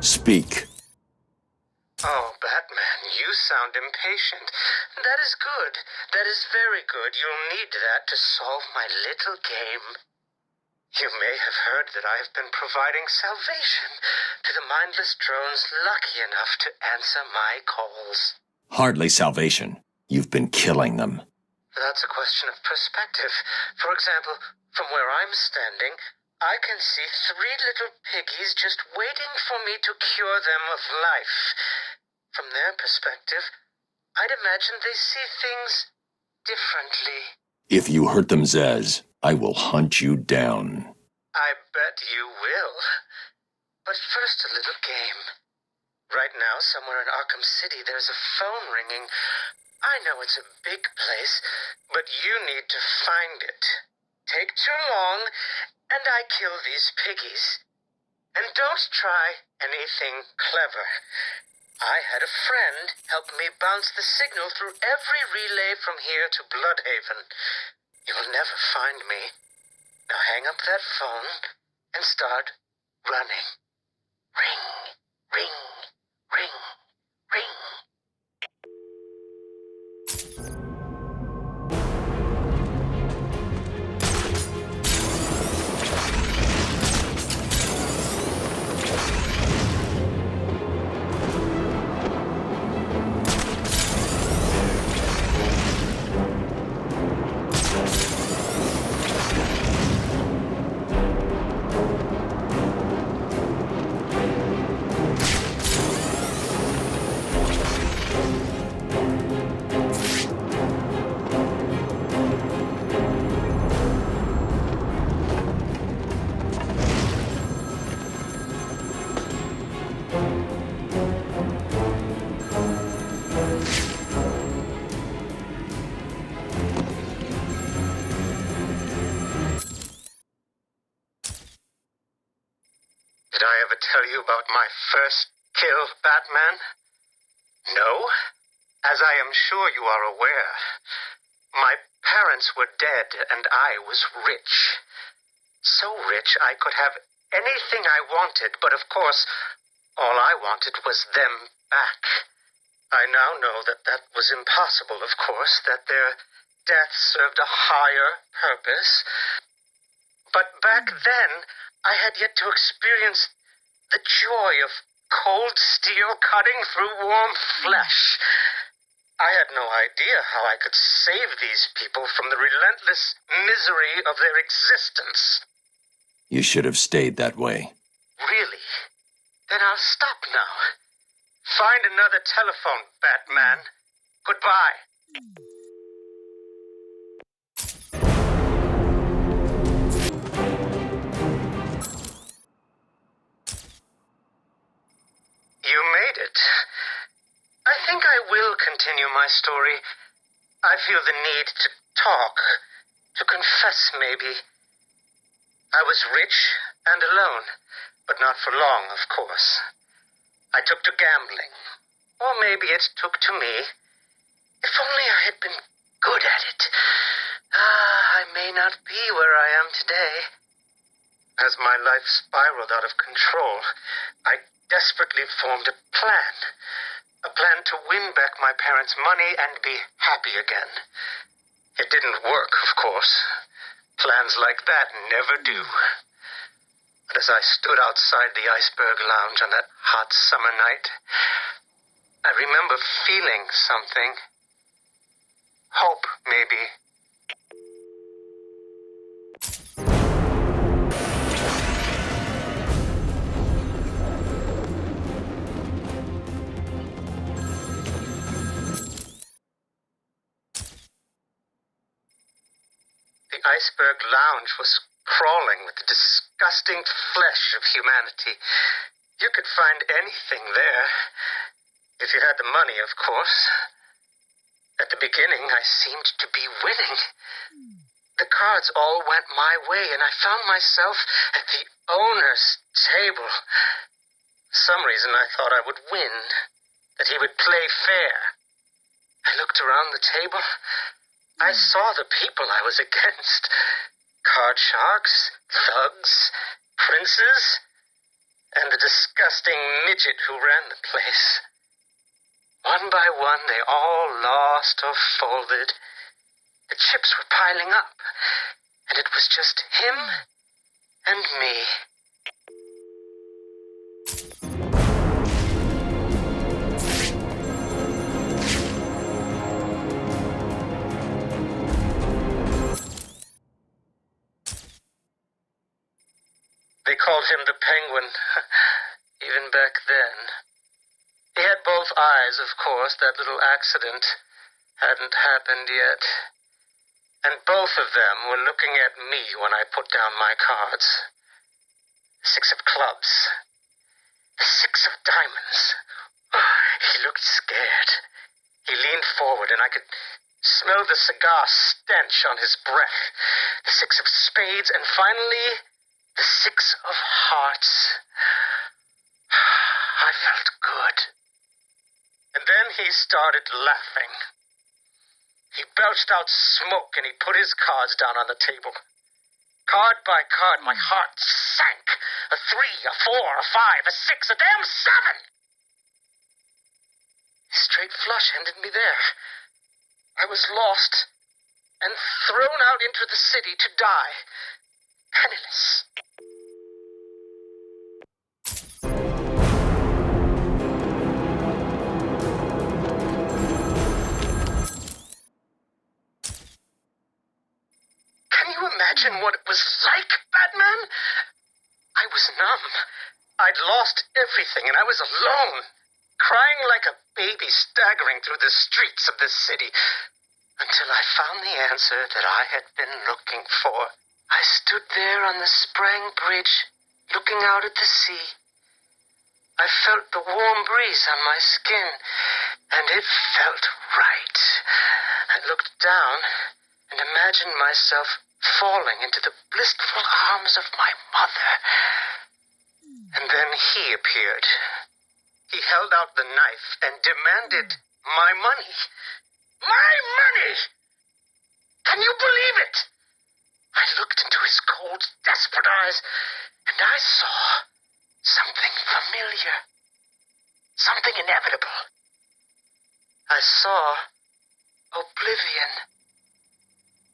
Speak. Oh, Batman, you sound impatient. That is good. That is very good. You'll need that to solve my little game. You may have heard that I have been providing salvation to the mindless drones lucky enough to answer my calls. Hardly salvation. You've been killing them. That's a question of perspective. For example, from where I'm standing, I can see 3 little piggies just waiting for me to cure them of life. From their perspective, I'd imagine they see things differently. If you hurt them, Zsasz, I will hunt you down. I bet you will. But first, a little game. Right now, somewhere in Arkham City, there's a phone ringing. I know it's a big place, but you need to find it. Take too long, and I kill these piggies. And don't try anything clever. I had a friend help me bounce the signal through every relay from here to Bloodhaven. You'll never find me. Now hang up that phone and start running. Ring, ring, ring, ring. Did I ever tell you about my first kill, Batman? No? As I am sure you are aware, my parents were dead and I was rich. So rich I could have anything I wanted, but of course, all I wanted was them back. I now know that that was impossible, of course, that their death served a higher purpose. But back then, I had yet to experience the joy of cold steel cutting through warm flesh. I had no idea how I could save these people from the relentless misery of their existence. You should have stayed that way. Really? Then I'll stop now. Find another telephone, Batman. Goodbye. You made it. I think I will continue my story. I feel the need to talk, to confess maybe. I was rich and alone, but not for long, of course. I took to gambling, or maybe it took to me. If only I had been good at it. I may not be where I am today. As my life spiraled out of control, I desperately formed a plan. A plan to win back my parents' money and be happy again. It didn't work, of course. Plans like that never do. But as I stood outside the Iceberg Lounge on that hot summer night, I remember feeling something. Hope, maybe. The Iceberg Lounge was crawling with the disgusting flesh of humanity. You could find anything there. If you had the money, of course. At the beginning, I seemed to be winning. The cards all went my way, and I found myself at the owner's table. For some reason, I thought I would win, that he would play fair. I looked around the table. I saw the people I was against. Card sharks, thugs, princes. and the disgusting midget who ran the place. One by one, they all lost or folded. The chips were piling up, and it was just him and me. They called him the Penguin, even back then. He had both eyes, of course. That little accident hadn't happened yet. And both of them were looking at me when I put down my cards. 6 of clubs. The 6 of diamonds. Oh, he looked scared. He leaned forward, and I could smell the cigar stench on his breath. The 6 of spades, and finally, the 6 of hearts. I felt good. And then he started laughing. He belched out smoke, and he put his cards down on the table. Card by card, my heart sank. A 3, a 4, a 5, a 6, a damn 7! Straight flush ended me there. I was lost and thrown out into the city to die, penniless. Imagine what it was like, Batman? I was numb. I'd lost everything, and I was alone, crying like a baby staggering through the streets of this city, until I found the answer that I had been looking for. I stood there on the Sprang Bridge, looking out at the sea. I felt the warm breeze on my skin, and it felt right. I looked down and imagined myself falling into the blissful arms of my mother. And then he appeared. He held out the knife and demanded my money. My money! Can you believe it? I looked into his cold, desperate eyes, and I saw something familiar. Something inevitable. I saw oblivion.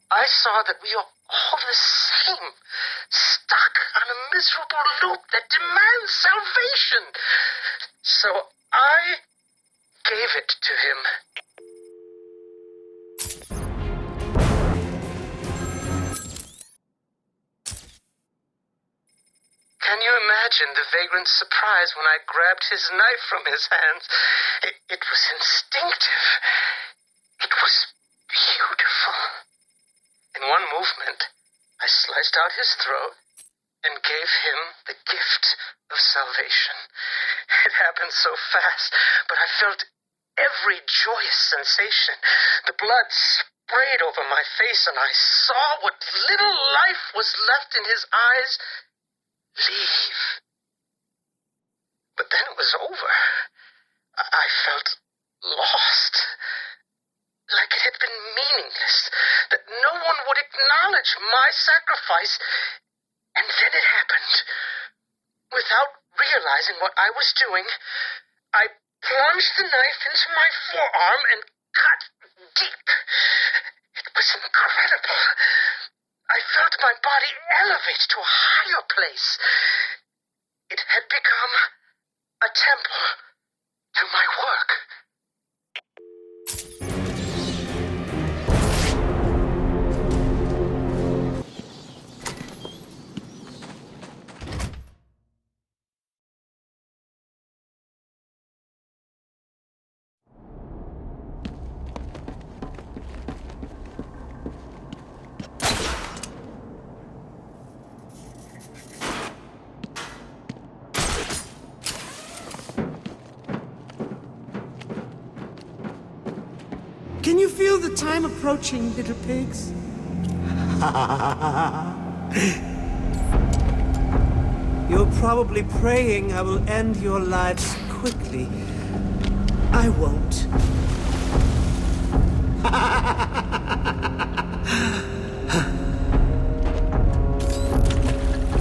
I saw that we are all the same, stuck on a miserable loop that demands salvation. So I gave it to him. Can you imagine the vagrant surprise when I grabbed his knife from his hands? It was instinctive. It was beautiful. In one movement, I sliced out his throat and gave him the gift of salvation. It happened so fast, but I felt every joyous sensation. The blood sprayed over my face, and I saw what little life was left in his eyes leave. But then it was over. I felt lost. Like it had been meaningless, that no one would acknowledge my sacrifice. And then it happened. Without realizing what I was doing, I plunged the knife into my forearm and cut deep. It was incredible. I felt my body elevate to a higher place. It had become a temple to my work. Can you feel the time approaching, little pigs? You're probably praying I will end your lives quickly. I won't.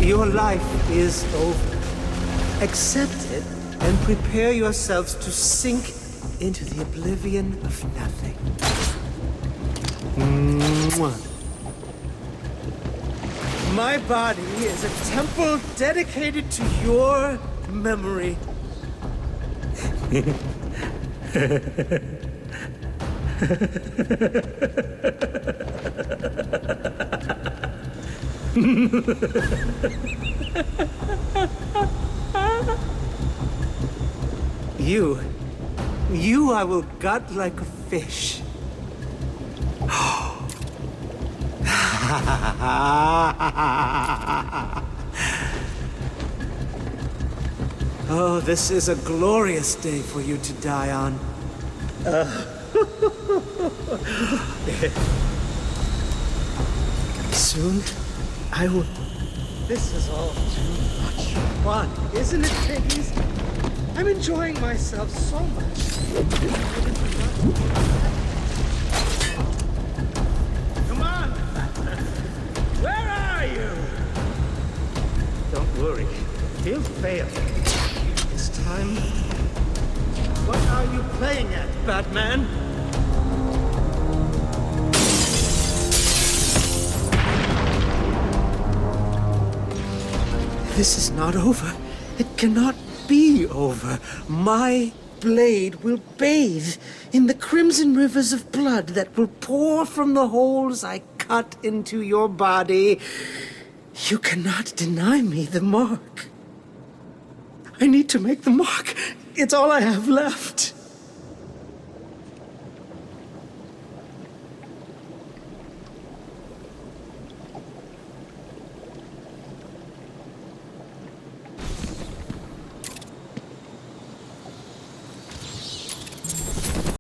Your life is over. Accept it and prepare yourselves to sink into the oblivion of nothing. Mwah. My body is a temple dedicated to your memory. You I will gut like a fish. Oh, this is a glorious day for you to die on. Soon, I will... This is all too much fun, isn't it, piggies? I'm enjoying myself so much. Come on! Where are you? Don't worry. He'll fail. This time... What are you playing at, Batman? This is not over. It cannot be over. My blade will bathe in the crimson rivers of blood that will pour from the holes I cut into your body. You cannot deny me the mark. I need to make the mark. It's all I have left.